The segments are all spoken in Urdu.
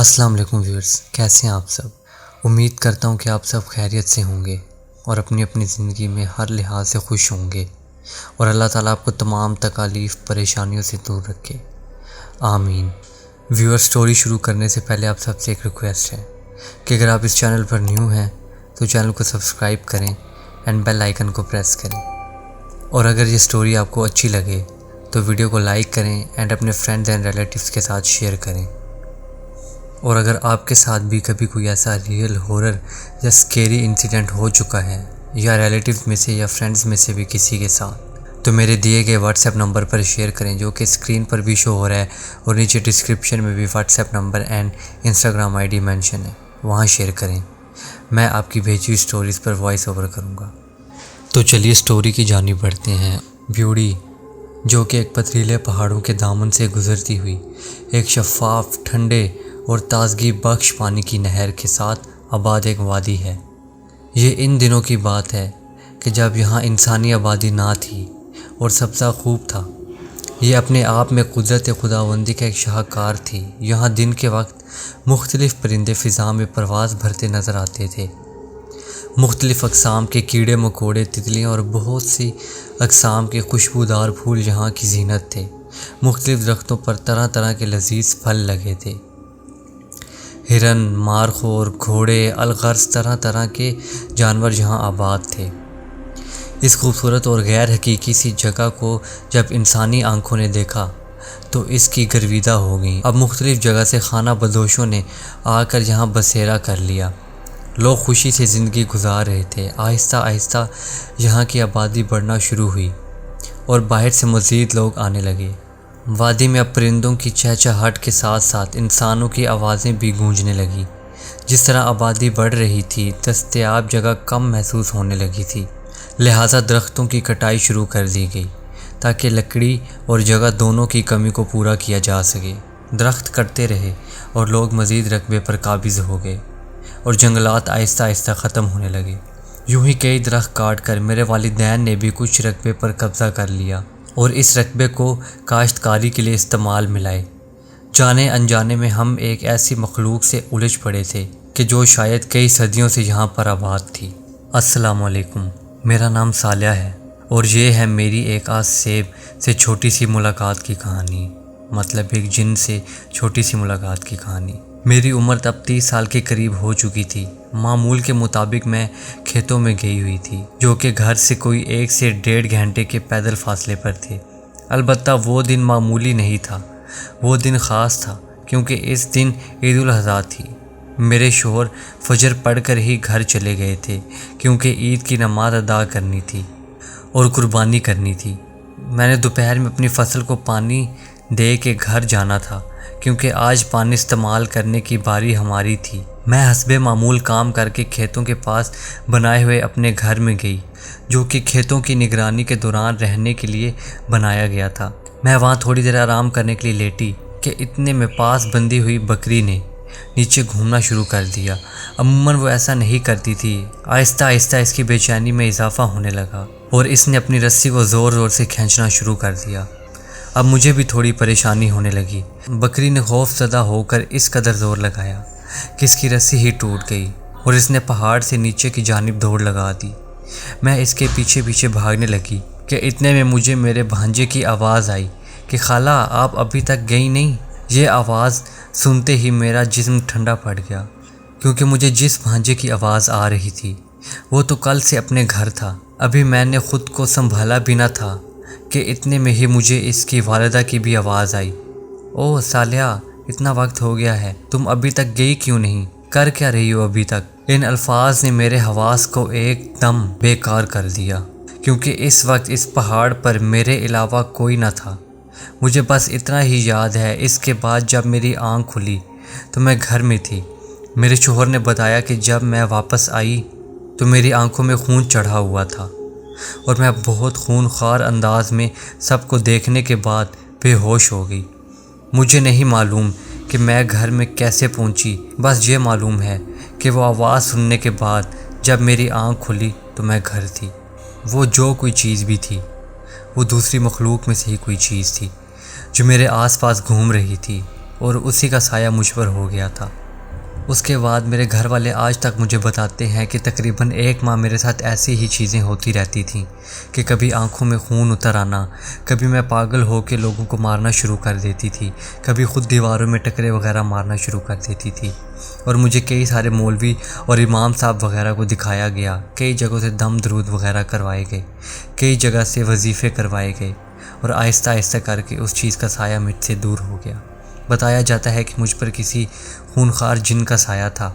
السلام علیکم ویورز، کیسے ہیں آپ سب؟ امید کرتا ہوں کہ آپ سب خیریت سے ہوں گے اور اپنی اپنی زندگی میں ہر لحاظ سے خوش ہوں گے، اور اللہ تعالیٰ آپ کو تمام تکالیف پریشانیوں سے دور رکھے، آمین۔ ویور، سٹوری شروع کرنے سے پہلے آپ سب سے ایک ریکویسٹ ہے کہ اگر آپ اس چینل پر نیو ہیں تو چینل کو سبسکرائب کریں اینڈ بیل آئیکن کو پریس کریں، اور اگر یہ سٹوری آپ کو اچھی لگے تو ویڈیو کو لائک کریں اینڈ اپنے فرینڈز اینڈ ریلیٹیوز کے ساتھ شیئر کریں۔ اور اگر آپ کے ساتھ بھی کبھی کوئی ایسا ریئل ہورر یا اسکیری انسیڈنٹ ہو چکا ہے، یا ریلیٹیوز میں سے یا فرینڈز میں سے بھی کسی کے ساتھ، تو میرے دیے گئے واٹس ایپ نمبر پر شیئر کریں، جو کہ اسکرین پر بھی شو ہو رہا ہے اور نیچے ڈسکرپشن میں بھی what's app number and Instagram I D mention ہے، وہاں شیئر کریں۔ میں آپ کی بھیجی ہوئی سٹوریز پر وائس اوور کروں گا۔ تو چلیے سٹوری کی جانب بڑھتے ہیں۔ بیوڑی، جو کہ ایک پتھریلے پہاڑوں کے دامن سے گزرتی ہوئی ایک شفاف، ٹھنڈے اور تازگی بخش پانی کی نہر کے ساتھ آباد ایک وادی ہے۔ یہ ان دنوں کی بات ہے کہ جب یہاں انسانی آبادی نہ تھی اور سبزہ خوب تھا۔ یہ اپنے آپ میں قدرت خداوندی کا ایک شاہکار تھی۔ یہاں دن کے وقت مختلف پرندے فضا میں پرواز بھرتے نظر آتے تھے۔ مختلف اقسام کے کیڑے مکوڑے، تتلیاں اور بہت سی اقسام کے خوشبودار پھول یہاں کی زینت تھے۔ مختلف درختوں پر طرح طرح کے لذیذ پھل لگے تھے۔ ہرن، مارخور، گھوڑے، الغرض طرح طرح کے جانور یہاں آباد تھے۔ اس خوبصورت اور غیر حقیقی سی جگہ کو جب انسانی آنکھوں نے دیکھا تو اس کی گرویدہ ہو گئیں۔ اب مختلف جگہ سے خانہ بدوشوں نے آ کر یہاں بسیرا کر لیا۔ لوگ خوشی سے زندگی گزار رہے تھے۔ آہستہ آہستہ یہاں کی آبادی بڑھنا شروع ہوئی اور باہر سے مزید لوگ آنے لگے۔ وادی میں اب پرندوں کی چہچہاہٹ کے ساتھ ساتھ انسانوں کی آوازیں بھی گونجنے لگیں۔ جس طرح آبادی بڑھ رہی تھی، دستیاب جگہ کم محسوس ہونے لگی تھی، لہٰذا درختوں کی کٹائی شروع کر دی گئی تاکہ لکڑی اور جگہ دونوں کی کمی کو پورا کیا جا سکے۔ درخت کٹتے رہے اور لوگ مزید رقبے پر قابض ہو گئے اور جنگلات آہستہ آہستہ ختم ہونے لگے۔ یوں ہی کئی درخت کاٹ کر میرے والدین نے بھی کچھ رقبے پر قبضہ کر لیا اور اس رقبے کو کاشتکاری کے لیے استعمال میں لائے۔ جانے انجانے میں ہم ایک ایسی مخلوق سے الجھ پڑے تھے کہ جو شاید کئی صدیوں سے یہاں پر آباد تھی۔ السلام علیکم، میرا نام صالح ہے اور یہ ہے میری ایک آز سیب سے چھوٹی سی ملاقات کی کہانی، مطلب ایک جن سے چھوٹی سی ملاقات کی کہانی۔ میری عمر تب 30 سال کے قریب ہو چکی تھی۔ معمول کے مطابق میں کھیتوں میں گئی ہوئی تھی، جو کہ گھر سے کوئی 1 سے 1.5 گھنٹے کے پیدل فاصلے پر تھے۔ البتہ وہ دن معمولی نہیں تھا، وہ دن خاص تھا کیونکہ اس دن عید الاضحیٰ تھی۔ میرے شوہر فجر پڑھ کر ہی گھر چلے گئے تھے کیونکہ عید کی نماز ادا کرنی تھی اور قربانی کرنی تھی۔ میں نے دوپہر میں اپنی فصل کو پانی دے کے گھر جانا تھا کیونکہ آج پانی استعمال کرنے کی باری ہماری تھی۔ میں حسب معمول کام کر کے کھیتوں کے پاس بنائے ہوئے اپنے گھر میں گئی، جو کہ کھیتوں کی نگرانی کے دوران رہنے کے لیے بنایا گیا تھا۔ میں وہاں تھوڑی دیر آرام کرنے کے لیے لیٹی کہ اتنے میں پاس بندھی ہوئی بکری نے نیچے گھومنا شروع کر دیا۔ عموماً وہ ایسا نہیں کرتی تھی۔ آہستہ آہستہ اس کی بے چینی میں اضافہ ہونے لگا اور اس نے اپنی رسی کو زور زور سے کھینچنا شروع کر دیا۔ اب مجھے بھی تھوڑی پریشانی ہونے لگی۔ بکری نے خوف زدہ ہو کر اس قدر زور لگایا کہ اس کی رسی ہی ٹوٹ گئی اور اس نے پہاڑ سے نیچے کی جانب دوڑ لگا دی۔ میں اس کے پیچھے پیچھے بھاگنے لگی کہ اتنے میں مجھے میرے بھانجے کی آواز آئی کہ خالہ، آپ ابھی تک گئی نہیں؟ یہ آواز سنتے ہی میرا جسم ٹھنڈا پڑ گیا کیونکہ مجھے جس بھانجے کی آواز آ رہی تھی وہ تو کل سے اپنے گھر تھا۔ ابھی میں نے خود کو سنبھالا بھی نہ تھا کہ اتنے میں ہی مجھے اس کی والدہ کی بھی آواز آئی۔ اوہ صالحہ، اتنا وقت ہو گیا ہے، تم ابھی تک گئی کیوں نہیں؟ کر کیا رہی ہو ابھی تک؟ ان الفاظ نے میرے حواس کو ایک دم بیکار کر دیا کیونکہ اس وقت اس پہاڑ پر میرے علاوہ کوئی نہ تھا۔ مجھے بس اتنا ہی یاد ہے، اس کے بعد جب میری آنکھ کھلی تو میں گھر میں تھی۔ میرے شوہر نے بتایا کہ جب میں واپس آئی تو میری آنکھوں میں خون چڑھا ہوا تھا اور میں بہت خونخوار انداز میں سب کو دیکھنے کے بعد بے ہوش ہو گئی۔ مجھے نہیں معلوم کہ میں گھر میں کیسے پہنچی، بس یہ معلوم ہے کہ وہ آواز سننے کے بعد جب میری آنکھ کھلی تو میں گھر تھی۔ وہ جو کوئی چیز بھی تھی، وہ دوسری مخلوق میں سے ہی کوئی چیز تھی جو میرے آس پاس گھوم رہی تھی اور اسی کا سایہ مجھ پر ہو گیا تھا۔ اس کے بعد میرے گھر والے آج تک مجھے بتاتے ہیں کہ تقریباً 1 ماہ میرے ساتھ ایسی ہی چیزیں ہوتی رہتی تھیں کہ کبھی آنکھوں میں خون اتر آنا، کبھی میں پاگل ہو کے لوگوں کو مارنا شروع کر دیتی تھی، کبھی خود دیواروں میں ٹکرے وغیرہ مارنا شروع کر دیتی تھی، اور مجھے کئی سارے مولوی اور امام صاحب وغیرہ کو دکھایا گیا، کئی جگہوں سے دم درود وغیرہ کروائے گئے، کئی جگہ سے وظیفے کروائے گئے، اور آہستہ آہستہ کر کے اس چیز کا سایہ مجھ سے دور ہو گیا۔ بتایا جاتا ہے کہ مجھ پر کسی خونخوار جن کا سایہ تھا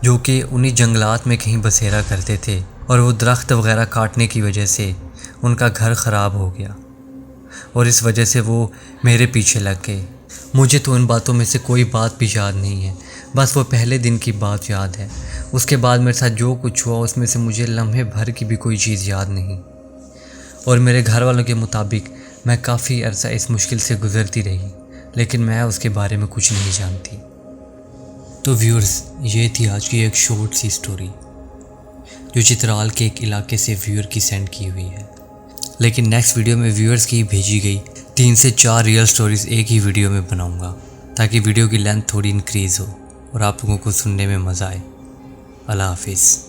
جو کہ انہی جنگلات میں کہیں بسیرا کرتے تھے، اور وہ درخت وغیرہ کاٹنے کی وجہ سے ان کا گھر خراب ہو گیا، اور اس وجہ سے وہ میرے پیچھے لگ گئے۔ مجھے تو ان باتوں میں سے کوئی بات بھی یاد نہیں ہے، بس وہ پہلے دن کی بات یاد ہے۔ اس کے بعد میرے ساتھ جو کچھ ہوا اس میں سے مجھے لمحے بھر کی بھی کوئی چیز یاد نہیں، اور میرے گھر والوں کے مطابق میں کافی عرصہ اس مشکل سے گزرتی رہی، لیکن میں اس کے بارے میں کچھ نہیں جانتی۔ تو ویورز، یہ تھی آج کی ایک شارٹ سی سٹوری جو چترال کے ایک علاقے سے ویور کی سینڈ کی ہوئی ہے، لیکن نیکسٹ ویڈیو میں ویورز کی بھیجی گئی 3 سے 4 ریئل سٹوریز ایک ہی ویڈیو میں بناؤں گا تاکہ ویڈیو کی لینتھ تھوڑی انکریز ہو اور آپ لوگوں کو سننے میں مزہ آئے۔ اللہ حافظ۔